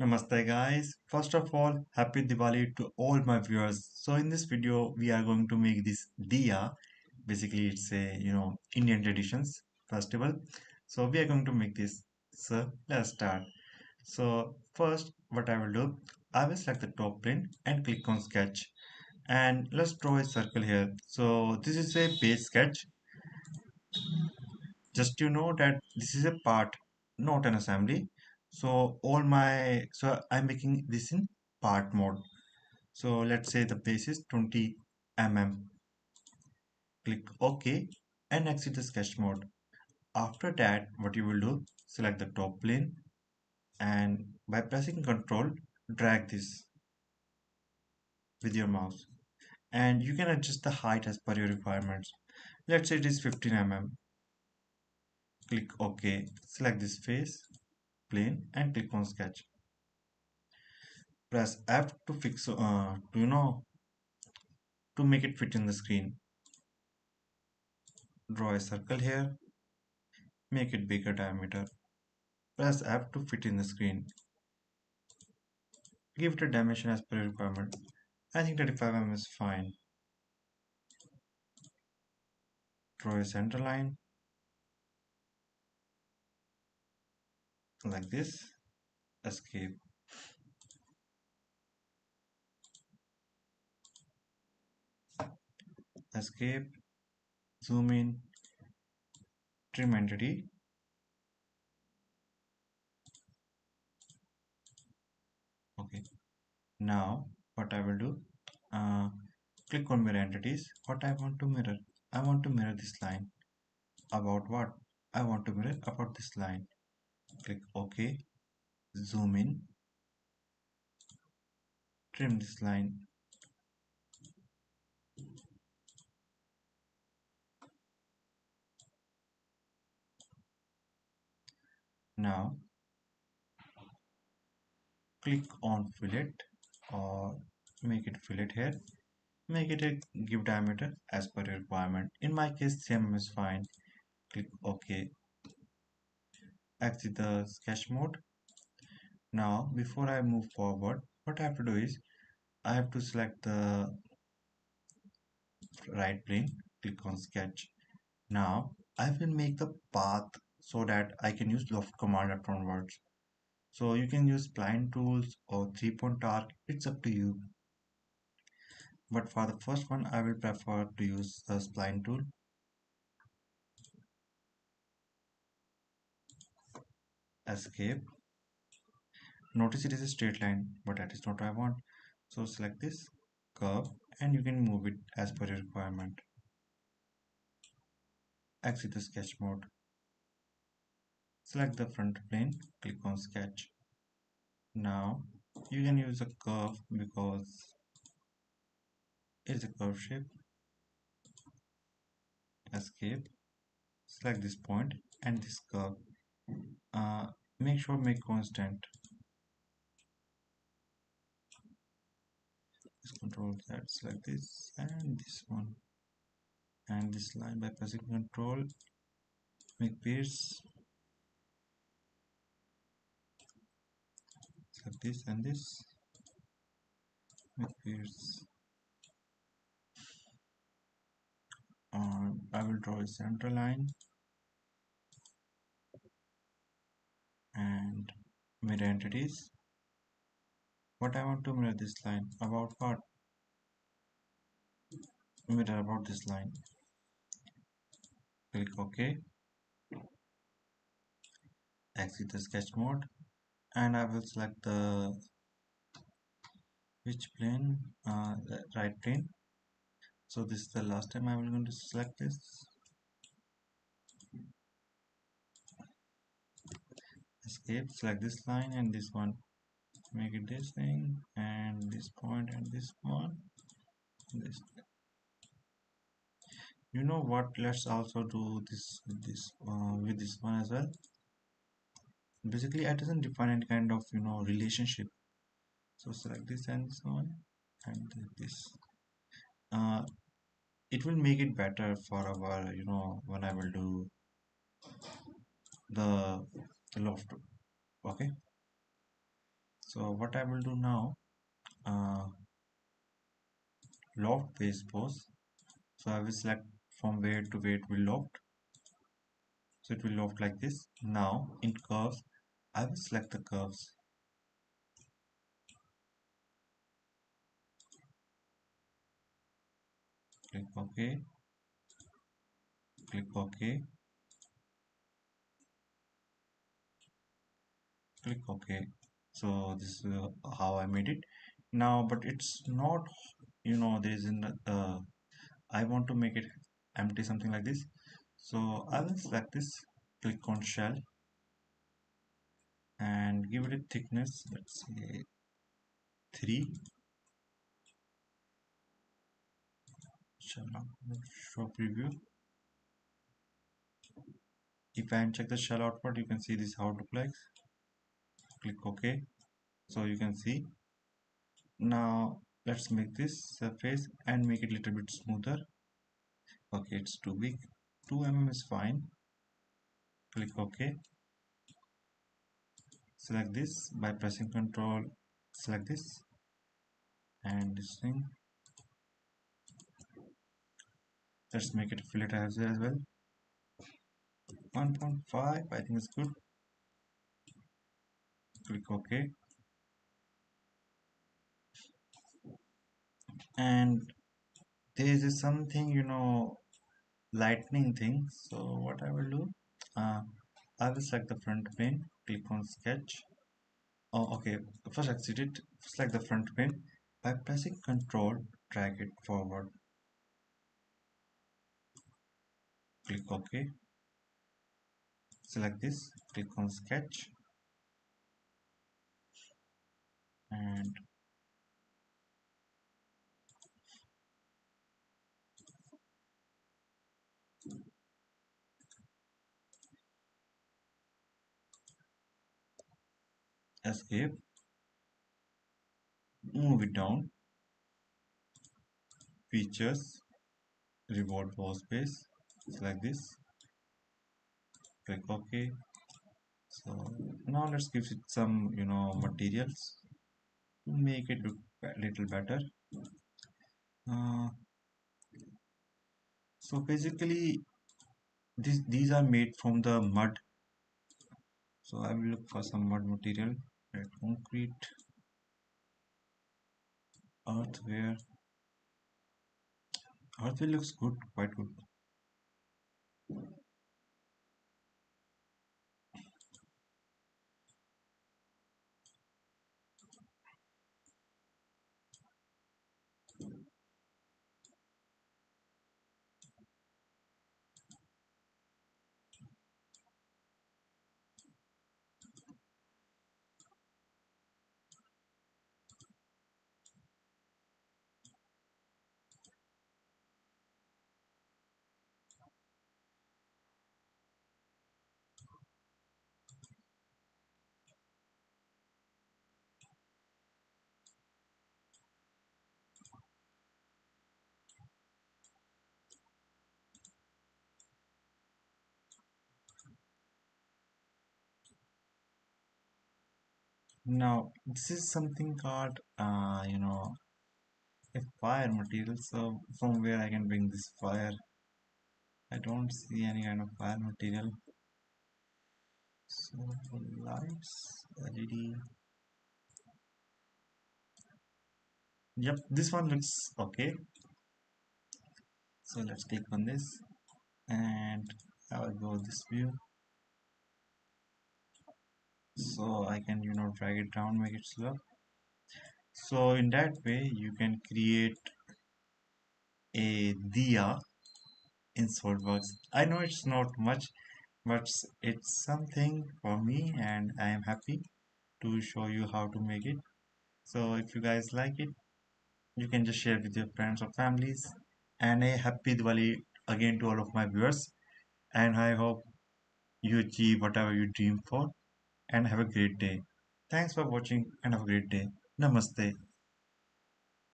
Namaste guys. First of all, happy Diwali to all my viewers. So in this video, we are going to make this Diya. Basically, it's a Indian traditions festival. So we are going to make this. So let's start. So first, what I will do, I will select the top plane and click on sketch. And let's draw a circle here. So this is a base sketch. Just that this is a part, not an assembly. So I'm making this in part mode. So let's say the base is 20 mm. Click OK and exit the sketch mode. After that, what you will do, select the top plane and by pressing Ctrl, drag this with your mouse. And you can adjust the height as per your requirements. Let's say it is 15 mm. Click OK. Select this face, plane and click on sketch. Press F to fix to make it fit in the screen. Draw a circle here, make it bigger diameter. Press F to fit in the screen. Give it a dimension as per requirement. I think 35 mm is fine. Draw a center line like this. Escape. Escape. Zoom in. Trim entity. Okay. Now what I will do? Uh, Click on mirror entities. What I want to mirror? I want to mirror this line. About what? I want to mirror about this line. Click OK. Zoom in. Trim this line. Now click on fillet or make it fillet here. Make it a give diameter as per your requirement. In my case, 3 mm is fine. Click OK. Exit the sketch mode. Now, before I move forward, what I have to do is I have to select the right plane. Click on sketch. Now, I will make the path so that I can use loft command afterwards. So you can use spline tools or 3-point arc. It's up to you. But for the first one, I will prefer to use the spline tool. Escape. Notice it is a straight line, but that is not what I want. So select this curve and you can move it as per your requirement. Exit the sketch mode. Select the front plane, click on sketch. Now you can use a curve because it's a curve shape. Escape. Select this point and this curve. Uh, Make sure make constant. Just control that. Select this and this one and this line by pressing control. Make pierce. Select this and this. Make pierce. I will draw a center line and mirror entities. What I want to mirror this line about what? Mirror about this line. Click OK. Exit the sketch mode and I will select the which plane? The right plane. So this is the last time I will going to select this. Escape. Select this line and this one. Make it this thing and this point and this one. This. You know what? Let's also do this with this one as well. Basically, it doesn't define any kind of relationship. So select this and this one and this. Uh, it will make it better for our when I will do the loft. Okay. So what I will do now, uh, loft base pose. So I will select from where it will loft. So it will loft like this. Now in curves, I will select the curves. Click OK. Click OK. Click OK. So this is how I made it. Now, but it's not, there is in I want to make it empty, something like this. So I will select this, click on shell and give it a thickness, let's say 3. Shall not show preview. If I uncheck the shell output, you can see this how it looks like. Click OK. So you can see. Now let's make this surface and make it a little bit smoother. Okay, it's too big. 2 mm is fine. Click OK. Select this by pressing Ctrl. Select this and this thing. Let's make it a fillet as well. 1.5, I think it's good. Click OK. And there is something, lightning thing. So what I will do, uh, I will select the front plane, click on sketch. Oh, okay. First exit it, select the front plane. By pressing Ctrl, drag it forward. Click OK. Select this, click on sketch and escape. Move it down. Features, revolve pose space. Select this. Click OK. So now let's give it some, materials to make it look a little better. Uh, so basically, these are made from the mud. So I will look for some mud material. Red concrete, earthware. Earthware looks good, quite good. Now this is something called, a fire material. So from where I can bring this fire? I don't see any kind of fire material. So lights, LED. Yep, this one looks okay. So let's click on this and I will go this view. So I can, drag it down, make it slow. So in that way, you can create a Diya in Solidworks. I know it's not much, but it's something for me, and I am happy to show you how to make it. So if you guys like it, you can just share with your friends or families. And a happy Diwali again to all of my viewers. And I hope you achieve whatever you dream for. And have a great day. Thanks for watching and have a great day. Namaste.